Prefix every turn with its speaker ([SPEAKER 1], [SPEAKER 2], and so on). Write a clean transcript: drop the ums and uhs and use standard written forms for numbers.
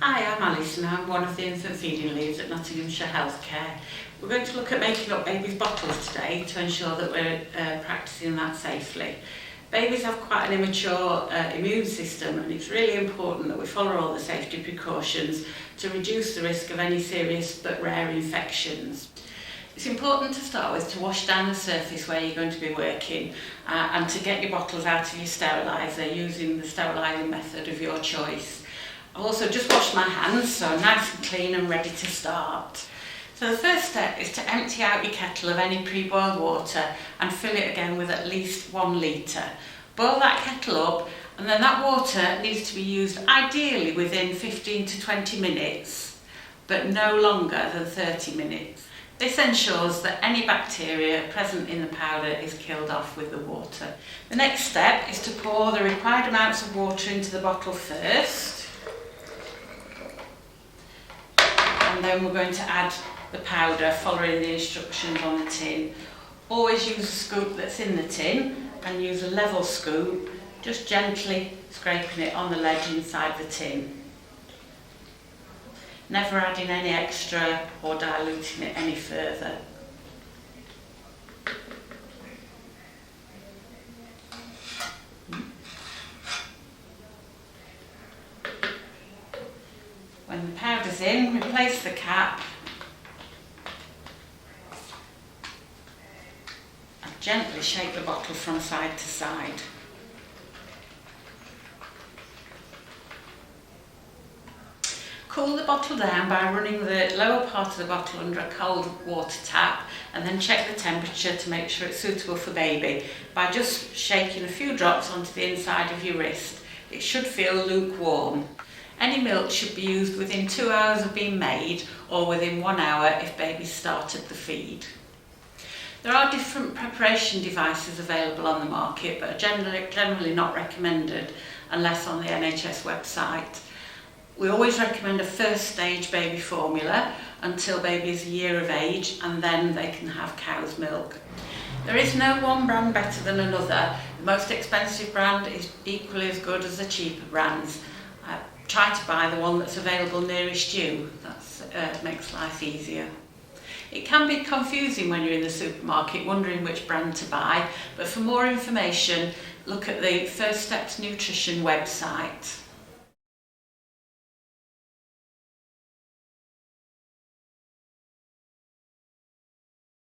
[SPEAKER 1] Hi, I'm Alison. I'm one of the infant feeding leads at Nottinghamshire Healthcare. We're going to look at making up babies' bottles today to ensure that we're practicing that safely. Babies have quite an immature immune system, and it's really important that we follow all the safety precautions to reduce the risk of any serious but rare infections. It's important to start with to wash down the surface where you're going to be working and to get your bottles out of your steriliser using the sterilising method of your choice. I've also just washed my hands, so I'm nice and clean and ready to start. So the first step is to empty out your kettle of any pre-boiled water and fill it again with at least 1 litre. Boil that kettle up, and then that water needs to be used ideally within 15 to 20 minutes, but no longer than 30 minutes. This ensures that any bacteria present in the powder is killed off with the water. The next step is to pour the required amounts of water into the bottle first. And then we're going to add the powder following the instructions on the tin. Always use a scoop that's in the tin and use a level scoop, just gently scraping it on the ledge inside the tin. Never adding any extra or diluting it any further. When the powder's in, replace the cap and gently shake the bottle from side to side. Cool the bottle down by running the lower part of the bottle under a cold water tap, and then check the temperature to make sure it's suitable for baby by just shaking a few drops onto the inside of your wrist. It should feel lukewarm. Any milk should be used within 2 hours of being made, or within 1 hour if baby started the feed. There are different preparation devices available on the market, but are generally not recommended unless on the NHS website. We always recommend a first stage baby formula until baby is a year of age, and then they can have cow's milk. There is no one brand better than another. The most expensive brand is equally as good as the cheaper brands. Try to buy the one that's available nearest you. That makes life easier. It can be confusing when you're in the supermarket wondering which brand to buy, but for more information, look at the First Steps Nutrition website.